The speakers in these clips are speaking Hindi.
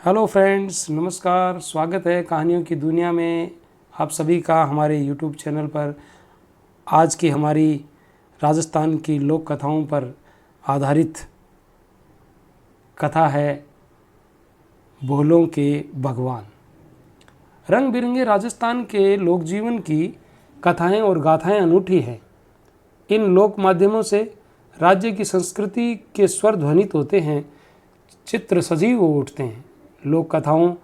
हेलो फ्रेंड्स, नमस्कार। स्वागत है कहानियों की दुनिया में आप सभी का हमारे यूट्यूब चैनल पर। आज की हमारी राजस्थान की लोक कथाओं पर आधारित कथा है भोलों के भगवान। रंग बिरंगे राजस्थान के लोक जीवन की कथाएं और गाथाएं अनूठी हैं। इन लोक माध्यमों से राज्य की संस्कृति के स्वर ध्वनित होते हैं, चित्र सजीव हो उठते हैं। लोक कथाओं,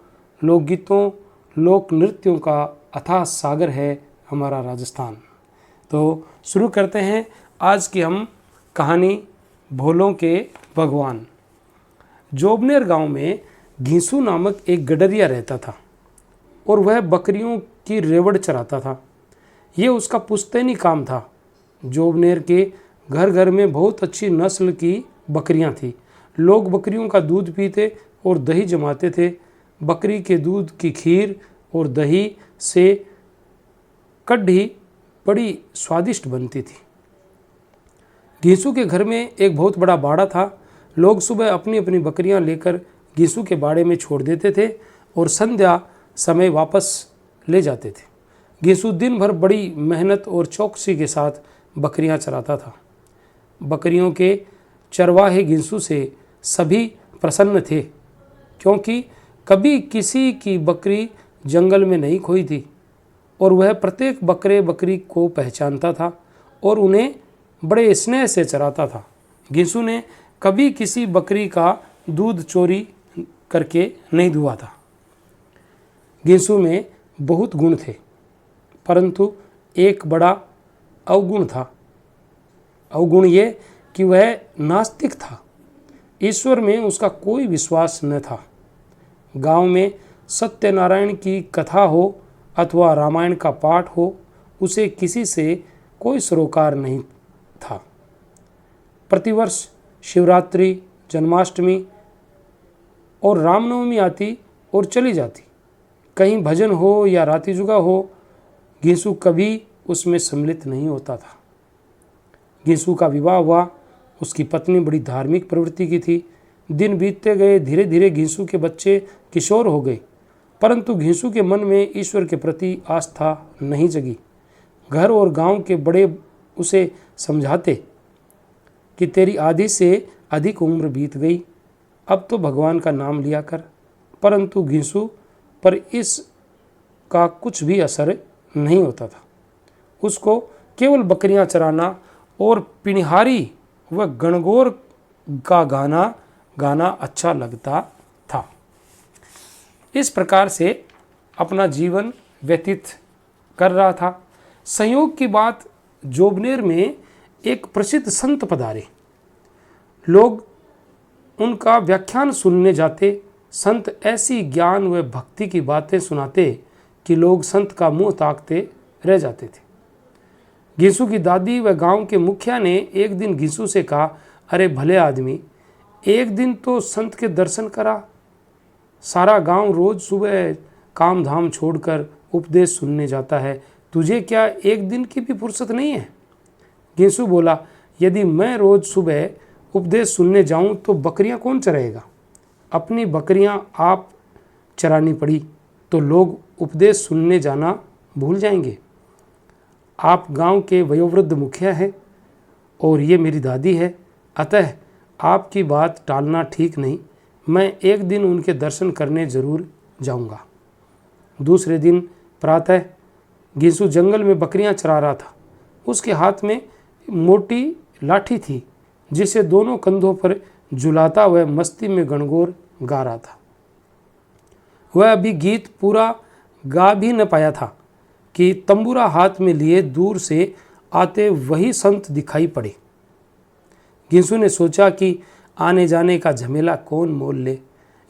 लोकगीतों, लोक नृत्यों का अथाह सागर है हमारा राजस्थान। तो शुरू करते हैं आज की हम कहानी भोलों के भगवान। जोबनेर गांव में घीसू नामक एक गडरिया रहता था और वह बकरियों की रेवड़ चराता था। ये उसका पुश्तैनी काम था। जोबनेर के घर घर में बहुत अच्छी नस्ल की बकरियां थी। लोग बकरियों का दूध पीते और दही जमाते थे। बकरी के दूध की खीर और दही से कढ़ी बड़ी स्वादिष्ट बनती थी। घीसू के घर में एक बहुत बड़ा बाड़ा था। लोग सुबह अपनी अपनी बकरियां लेकर घीसू के बाड़े में छोड़ देते थे और संध्या समय वापस ले जाते थे। घीसू दिन भर बड़ी मेहनत और चौकसी के साथ बकरियां चराता था। बकरियों के चरवाहे घीसू से सभी प्रसन्न थे, क्योंकि कभी किसी की बकरी जंगल में नहीं खोई थी और वह प्रत्येक बकरी को पहचानता था और उन्हें बड़े स्नेह से चराता था। घीसू ने कभी किसी बकरी का दूध चोरी करके नहीं दुआ था। घीसू में बहुत गुण थे, परंतु एक बड़ा अवगुण था। अवगुण ये कि वह नास्तिक था। ईश्वर में उसका कोई विश्वास न था। गांव में सत्यनारायण की कथा हो अथवा रामायण का पाठ हो, उसे किसी से कोई सरोकार नहीं था। प्रतिवर्ष शिवरात्रि, जन्माष्टमी और रामनवमी आती और चली जाती। कहीं भजन हो या राती जुगा हो, घीसू कभी उसमें सम्मिलित नहीं होता था। घीसू का विवाह हुआ। उसकी पत्नी बड़ी धार्मिक प्रवृत्ति की थी। दिन बीतते गए, धीरे धीरे घीसू के बच्चे किशोर हो गए, परंतु घीसू के मन में ईश्वर के प्रति आस्था नहीं जगी। घर और गांव के बड़े उसे समझाते कि तेरी आधी से अधिक उम्र बीत गई, अब तो भगवान का नाम लिया कर, परंतु घीसू पर इसका कुछ भी असर नहीं होता था। उसको केवल बकरियां चराना और पिनिहारी व गणगौर का गाना अच्छा लगता था। इस प्रकार से अपना जीवन व्यतीत कर रहा था। संयोग की बात, जोबनेर में एक प्रसिद्ध संत पधारे। लोग उनका व्याख्यान सुनने जाते। संत ऐसी ज्ञान व भक्ति की बातें सुनाते कि लोग संत का मुंह ताकते रह जाते थे। घीसू की दादी व गांव के मुखिया ने एक दिन घीसू से कहा, अरे भले आदमी, एक दिन तो संत के दर्शन करा। सारा गांव रोज सुबह काम धाम छोड़कर उपदेश सुनने जाता है, तुझे क्या एक दिन की भी फुर्सत नहीं है? घीसू बोला, यदि मैं रोज सुबह उपदेश सुनने जाऊं तो बकरियां कौन चराएगा? अपनी बकरियां आप चरानी पड़ी तो लोग उपदेश सुनने जाना भूल जाएंगे। आप गांव के वयोवृद्ध मुखिया हैं और ये मेरी दादी है, अतः आपकी बात टालना ठीक नहीं। मैं एक दिन उनके दर्शन करने जरूर जाऊंगा। दूसरे दिन प्रातः घीसू जंगल में बकरियां चरा रहा था। उसके हाथ में मोटी लाठी थी, जिसे दोनों कंधों पर झुलाता वह मस्ती में गणगौर गा रहा था। वह अभी गीत पूरा गा भी न पाया था कि तंबूरा हाथ में लिए दूर से आते वही संत दिखाई पड़े। घीसू ने सोचा कि आने जाने का झमेला कौन मोल ले,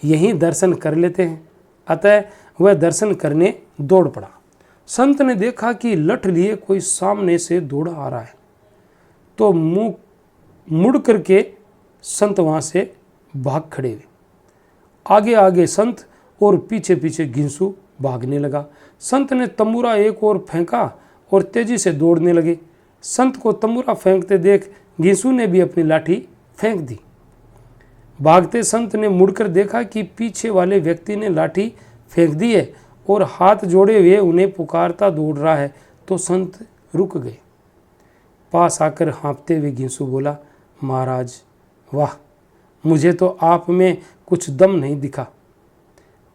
यहीं दर्शन कर लेते हैं। अतः वह दर्शन करने दौड़ पड़ा। संत ने देखा कि लठ लिए कोई सामने से दौड़ा आ रहा है, तो मुंह मुड़ करके संत वहां से भाग खड़े हुए। आगे आगे संत और पीछे पीछे घीसू भागने लगा। संत ने तंबूरा एक ओर फेंका और तेजी से दौड़ने लगे। संत को तंबूरा फेंकते देख घीसू ने भी अपनी लाठी फेंक दी। भागते संत ने मुड़कर देखा कि पीछे वाले व्यक्ति ने लाठी फेंक दी है और हाथ जोड़े हुए उन्हें पुकारता दौड़ रहा है। तो संत रुक गए। पास आकर हाँफते हुए घिंसू बोला, महाराज वाह, मुझे तो आप में कुछ दम नहीं दिखा।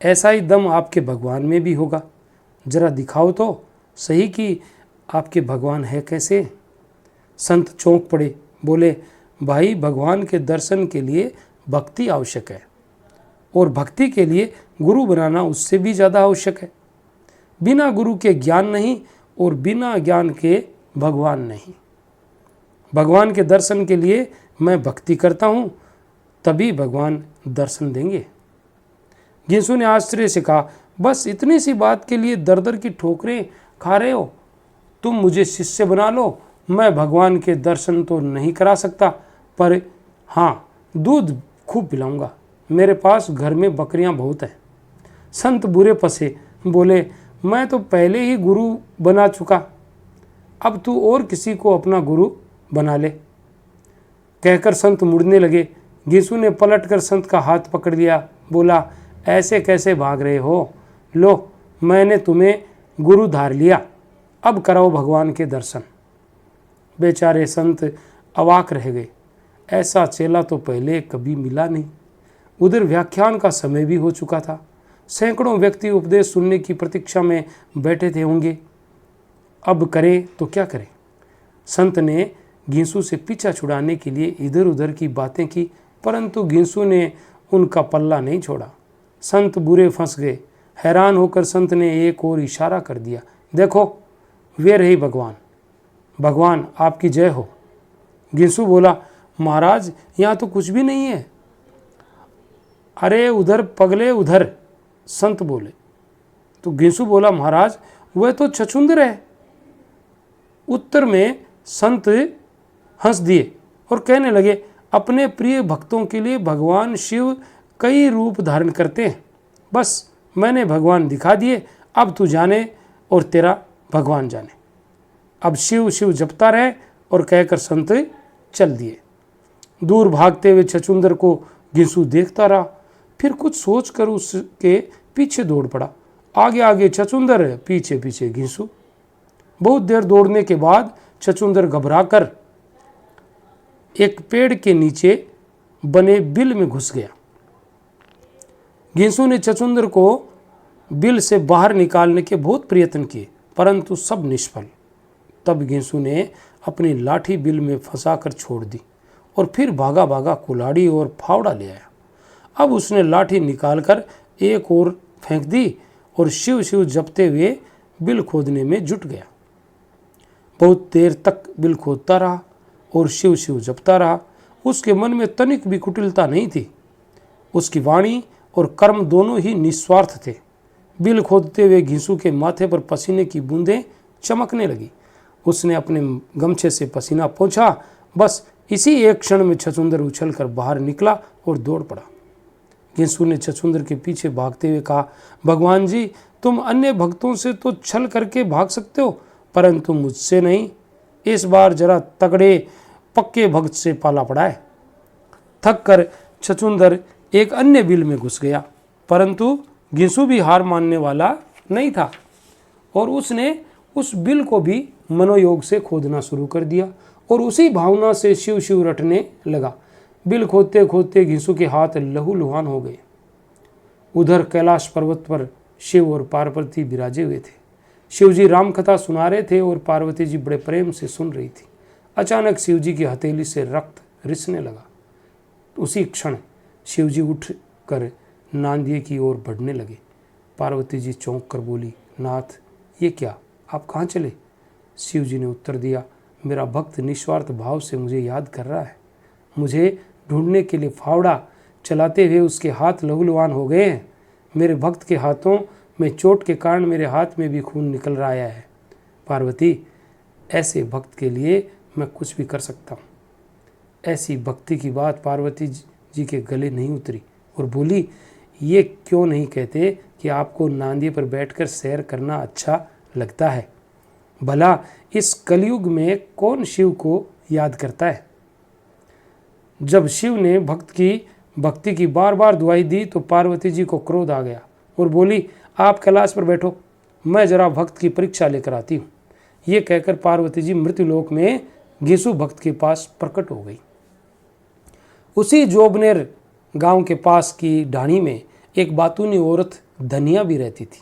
ऐसा ही दम आपके भगवान में भी होगा, जरा दिखाओ तो सही कि आपके भगवान है कैसे। संत चौंक पड़े, बोले, भाई भगवान के दर्शन के लिए भक्ति आवश्यक है और भक्ति के लिए गुरु बनाना उससे भी ज़्यादा आवश्यक है। बिना गुरु के ज्ञान नहीं और बिना ज्ञान के भगवान नहीं। भगवान के दर्शन के लिए मैं भक्ति करता हूँ, तभी भगवान दर्शन देंगे। घिंसू ने आश्चर्य से कहा, बस इतनी सी बात के लिए दर दर की ठोकरें खा रहे हो? तुम मुझे शिष्य बना लो, मैं भगवान के दर्शन तो नहीं करा सकता, पर हाँ दूध खूब पिलाऊंगा। मेरे पास घर में बकरियां बहुत हैं। संत बुरे पसे, बोले, मैं तो पहले ही गुरु बना चुका, अब तू और किसी को अपना गुरु बना ले। कहकर संत मुड़ने लगे। घिंसू ने पलटकर संत का हाथ पकड़ लिया, बोला, ऐसे कैसे भाग रहे हो? लो, मैंने तुम्हें गुरु धार लिया, अब कराओ भगवान के दर्शन। बेचारे संत अवाक रह गए। ऐसा चेला तो पहले कभी मिला नहीं। उधर व्याख्यान का समय भी हो चुका था। सैकड़ों व्यक्ति उपदेश सुनने की प्रतीक्षा में बैठे थे होंगे। अब करें तो क्या करें? संत ने घिंसू से पीछा छुड़ाने के लिए इधर उधर की बातें की, परंतु घिंसू ने उनका पल्ला नहीं छोड़ा। संत बुरे फंस गए। हैरान होकर संत ने एक और इशारा कर दिया, देखो वे रही भगवान। भगवान आपकी जय हो। घिंसू बोला, महाराज यहाँ तो कुछ भी नहीं है। अरे उधर पगले उधर, संत बोले। तो घिंसू बोला, महाराज वह तो छछूंदर है। उत्तर में संत हंस दिए और कहने लगे, अपने प्रिय भक्तों के लिए भगवान शिव कई रूप धारण करते हैं। बस मैंने भगवान दिखा दिए, अब तू जाने और तेरा भगवान जाने। अब शिव शिव जपता रहे। और कहकर संत चल दिए। दूर भागते हुए छछूंदर को घिंसू देखता रहा, फिर कुछ सोचकर उसके पीछे दौड़ पड़ा। आगे आगे छछूंदर, पीछे पीछे घिंसू। बहुत देर दौड़ने के बाद छछूंदर घबराकर एक पेड़ के नीचे बने बिल में घुस गया। घिंसू ने छछूंदर को बिल से बाहर निकालने के बहुत प्रयत्न किए, परंतु सब निष्फल। तब घिंसू ने अपनी लाठी बिल में फंसाकर छोड़ दी और फिर भागा भागा कुल्हाड़ी और फावड़ा ले आया। अब उसने लाठी निकालकर एक और फेंक दी और शिव शिव जपते हुए बिल खोदने में जुट गया। बहुत देर तक बिल खोदता रहा और शिव शिव जपता रहा। उसके मन में तनिक भी कुटिलता नहीं थी। उसकी वाणी और कर्म दोनों ही निस्वार्थ थे। बिल खोदते हुए घिंसू के माथे पर पसीने की बूंदें चमकने लगी। उसने अपने गमछे से पसीना पोंछा। बस इसी एक क्षण में छछूंदर उछलकर बाहर निकला और दौड़ पड़ा। घिंसू ने छछूंदर के पीछे भागते हुए कहा, भगवान जी, तुम अन्य भक्तों से तो छल करके भाग सकते हो, परंतु मुझसे नहीं। इस बार जरा तगड़े पक्के भक्त से पाला पड़ा है। थक कर छछूंदर एक अन्य बिल में घुस गया, परंतु घिंसू भी हार मानने वाला नहीं था और उसने उस बिल को भी मनोयोग से खोदना शुरू कर दिया और उसी भावना से शिव शिव रटने लगा। बिल खोदते खोदते घिंसू के हाथ लहूलुहान हो गए। उधर कैलाश पर्वत पर शिव और पार्वती विराजे हुए थे। शिव जी राम कथा सुना रहे थे और पार्वती जी बड़े प्रेम से सुन रही थी। अचानक शिव जी की हथेली से रक्त रिसने लगा। उसी क्षण शिव जी उठ कर नांदिए की ओर बढ़ने लगे। पार्वती जी चौंक कर बोली, नाथ ये क्या, आप कहाँ चले? शिव जी ने उत्तर दिया, मेरा भक्त निस्वार्थ भाव से मुझे याद कर रहा है। मुझे ढूंढने के लिए फावड़ा चलाते हुए उसके हाथ लहूलुहान हो गए हैं। मेरे भक्त के हाथों में चोट के कारण मेरे हाथ में भी खून निकल रहा है। पार्वती, ऐसे भक्त के लिए मैं कुछ भी कर सकता हूँ। ऐसी भक्ति की बात पार्वती जी के गले नहीं उतरी और बोली, ये क्यों नहीं कहते कि आपको नांदी पर बैठकर सैर करना अच्छा लगता है? भला इस कलयुग में कौन शिव को याद करता है? जब शिव ने भक्त की भक्ति की बार बार दुहाई दी तो पार्वती जी को क्रोध आ गया और बोली, आप कैलाश पर बैठो, मैं जरा भक्त की परीक्षा लेकर आती हूँ। ये कहकर पार्वती जी मृत्युलोक में घिसु भक्त के पास प्रकट हो गई। उसी जोबनेर गांव के पास की ढाणी में एक बातूनी औरत धनिया भी रहती थी।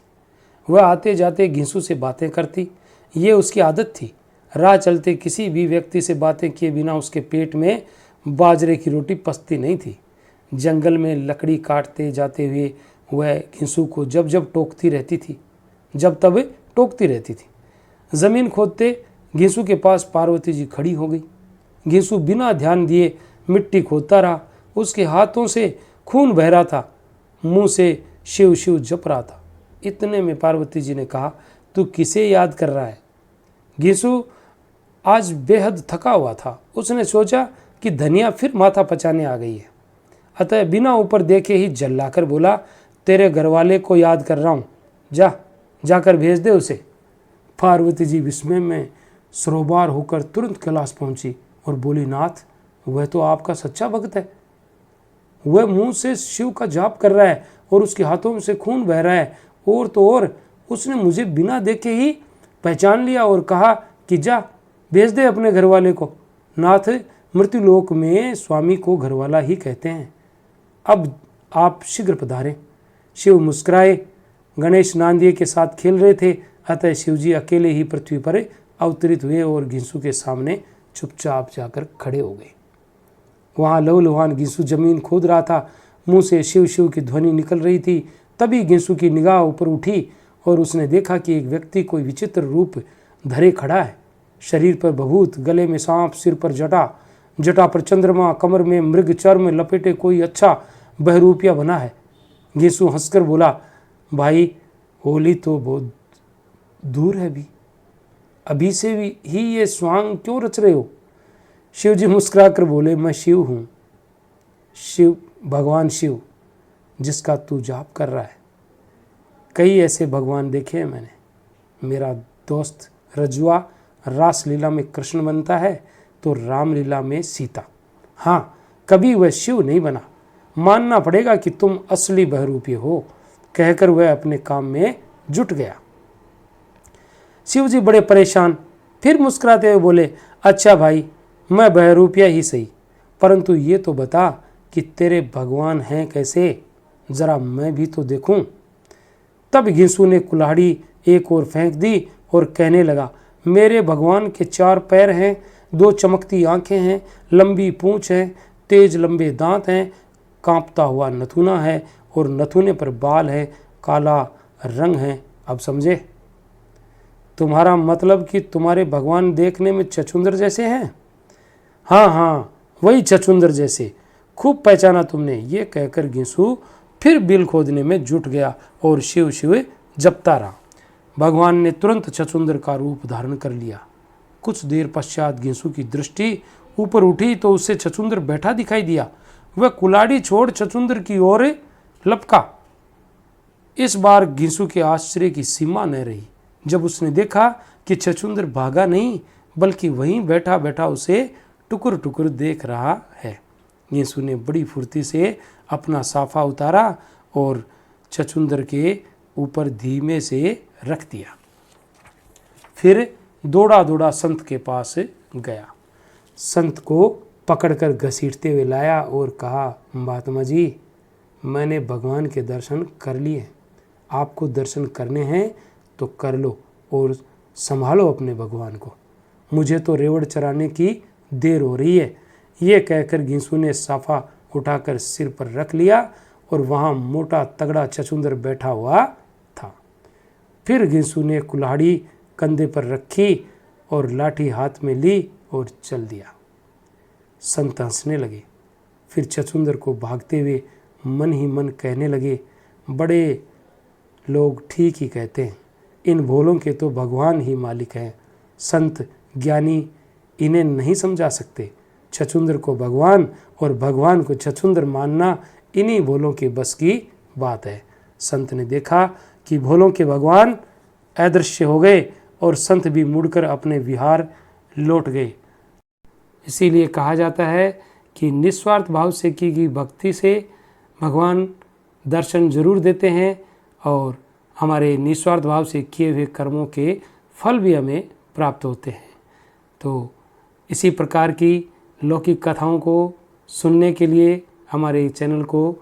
वह आते जाते घिसु से बातें करती, ये उसकी आदत थी। राह चलते किसी भी व्यक्ति से बातें किए बिना उसके पेट में बाजरे की रोटी पचती नहीं थी। जंगल में लकड़ी काटते जाते हुए वह घिसु को जब जब टोकती रहती थी, जब तब टोकती रहती थी। जमीन खोदते घिसु के पास पार्वती जी खड़ी हो गई। घिसु बिना ध्यान दिए मिट्टी खोदता रहा। उसके हाथों से खून बह रहा था, मुंह से शिव शिव जप रहा था। इतने में पार्वती जी ने कहा, तू किसे याद कर रहा है? घिसु आज बेहद थका हुआ था। उसने सोचा कि धनिया फिर माथा पचाने आ गई है, अतः बिना ऊपर देखे ही जल्लाकर बोला, तेरे घरवाले को याद कर रहा हूँ, जाकर भेज दे उसे। पार्वती जी विस्मय में सरोबार होकर तुरंत कैलाश पहुंची और बोली, नाथ, वह तो आपका सच्चा भक्त है। वह मुंह से शिव का जाप कर रहा है और उसके हाथों से खून बह रहा है। और तो और उसने मुझे बिना देखे ही पहचान लिया और कहा कि जा भेज दे अपने घरवाले को। नाथ, मृत्युलोक में स्वामी को घरवाला ही कहते हैं। अब आप शीघ्र पधारें। शिव मुस्कुराए। गणेश नांदिये के साथ खेल रहे थे, अतः शिवजी अकेले ही पृथ्वी पर अवतरित हुए और घिसु के सामने चुपचाप जाकर खड़े हो गए। वहाँ लहूलुहान घिसु जमीन खोद रहा था। मुंह से शिव शिव की ध्वनि निकल रही थी। तभी घिसु की निगाह ऊपर उठी और उसने देखा कि एक व्यक्ति कोई विचित्र रूप धरे खड़ा है। शरीर पर भभूत, गले में सांप, सिर पर जटा पर चंद्रमा, कमर में मृग चर्म लपेटे कोई अच्छा बहरूपिया बना है। घिसु हंसकर बोला, भाई, होली तो बहुत दूर है, अभी से भी ही ये स्वांग क्यों रच रहे हो? शिवजी मुस्कुरा कर बोले, मैं शिव हूँ, भगवान शिव, जिसका तू जाप कर रहा है। कई ऐसे भगवान देखे हैं मैंने। मेरा दोस्त रजुआ रासलीला में कृष्ण बनता है तो रामलीला में सीता। हाँ, कभी वह शिव नहीं बना। मानना पड़ेगा कि तुम असली बहरूपी हो, कहकर वह अपने काम में जुट गया। शिवजी बड़े परेशान, फिर मुस्कुराते हुए बोले, अच्छा भाई, मैं बहरूपिया ही सही, परंतु ये तो बता कि तेरे भगवान हैं कैसे, जरा मैं भी तो देखूं। तब घिसु ने कुल्हाड़ी एक ओर फेंक दी और कहने लगा, मेरे भगवान के 4 पैर हैं, 2 चमकती आंखें हैं, लंबी पूंछ है, तेज लंबे दांत हैं, कांपता हुआ नथुना है और नथुने पर बाल है, काला रंग है। अब समझे? तुम्हारा मतलब कि तुम्हारे भगवान देखने में छछूंदर जैसे हैं? हाँ हाँ, वही छछूंदर जैसे। खूब पहचाना तुमने। ये कहकर घिसु फिर बिल खोदने में जुट गया और शिव शिव जपता रहा। भगवान ने तुरंत छछूंदर का रूप धारण कर लिया। कुछ देर पश्चात घिसु की दृष्टि ऊपर उठी तो उससे छछूंदर बैठा दिखाई दिया। वह कुल्हाड़ी छोड़ छछूंदर की ओर लपका। इस बार घिसु के आश्चर्य की सीमा न रही जब उसने देखा कि छछूंदर भागा नहीं, बल्कि वहीं बैठा बैठा उसे टुकुर टुकुर देख रहा है। घिसु ने बड़ी फुर्ती से अपना साफा उतारा और छछूंदर के ऊपर धीमे से रख दिया। फिर दौड़ा दौड़ा संत के पास गया। संत को पकड़कर घसीटते हुए लाया और कहा, महात्मा जी, मैंने भगवान के दर्शन कर लिए। आपको दर्शन करने हैं तो कर लो और संभालो अपने भगवान को। मुझे तो रेवड़ चराने की देर हो रही है। ये कहकर घिसु ने साफा उठाकर सिर पर रख लिया और वहाँ मोटा तगड़ा छछूंदर बैठा हुआ था। फिर घिसु ने कुल्हाड़ी कंधे पर रखी और लाठी हाथ में ली और चल दिया। संत हंसने लगे। फिर छछूंदर को भागते हुए मन ही मन कहने लगे, बड़े लोग ठीक ही कहते हैं, इन भोलों के तो भगवान ही मालिक हैं। संत ज्ञानी इन्हें नहीं समझा सकते। छछूंदर को भगवान और भगवान को छछूंदर मानना इन्हीं भोलों के बस की बात है। संत ने देखा कि भोलों के भगवान अदृश्य हो गए और संत भी मुड़कर अपने विहार लौट गए। इसीलिए कहा जाता है कि निस्वार्थ भाव से की गई भक्ति से भगवान दर्शन जरूर देते हैं और हमारे निस्वार्थ भाव से किए हुए कर्मों के फल भी हमें प्राप्त होते हैं। तो इसी प्रकार की लौकिक कथाओं को सुनने के लिए हमारे चैनल को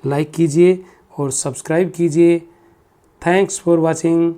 लाइक कीजिए और सब्सक्राइब कीजिए। Thanks for watching.